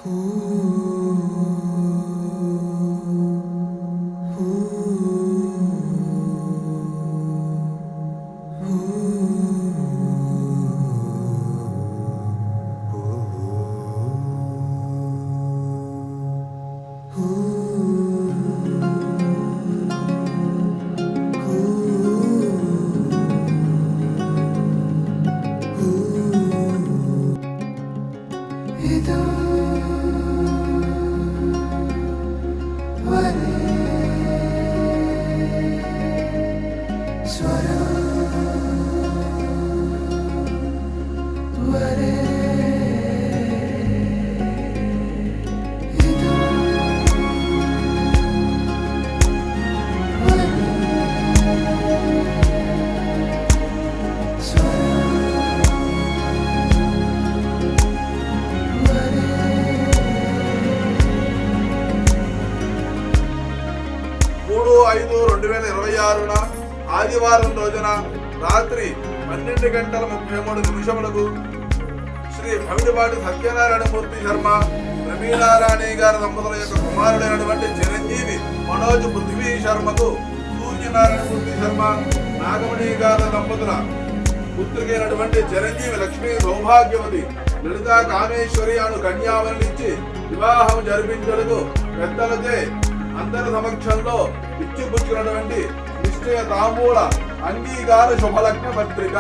3/5/2026 ఆదివారం రోజున రాత్రి 12:33 శ్రీ భవిడిపాటి సత్యనారాయణమూర్తి శర్మ ప్రవీణారాణి గారి దంపతుల యొక్క కుమారుడైనటువంటి చిరంజీవి మనోజ్ పృథ్వీ శర్మకు సూర్యనారాయణమూర్తి శర్మ నాగమణి గారి దంపతుల పుత్రికైనటువంటి చిరంజీవి లక్ష్మీ సౌభాగ్యవతి లలితా కామేశ్వరి అను కన్యావరణించి వివాహం జరిపించడానికి పెద్దలచే అందరి సమక్షంలో ఇచ్చిపుచ్చుకున్నటువంటి నిశ్చయ తాంబూల అంగీకార శుభలగ్న పత్రిక.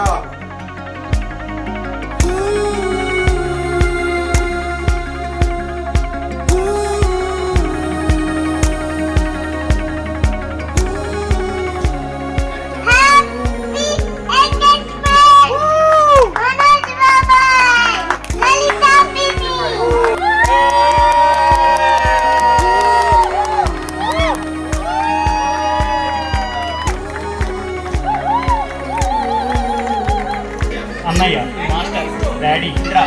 Annayya, Master, Daddy, Indra,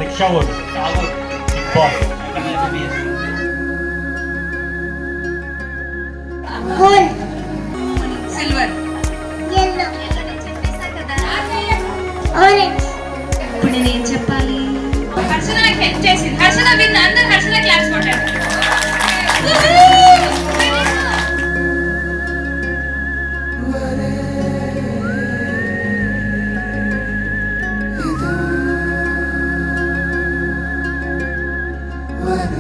Rikshavodu, Big Boss. Silver, yellow, orange. ఇప్పుడు నేనేం చెప్పాలి? హర్షణ నాకు హెల్ప్ చేసింది. హర్షణ విన్, అందరూ హర్షణ క్లాస్ కొట్టారు. What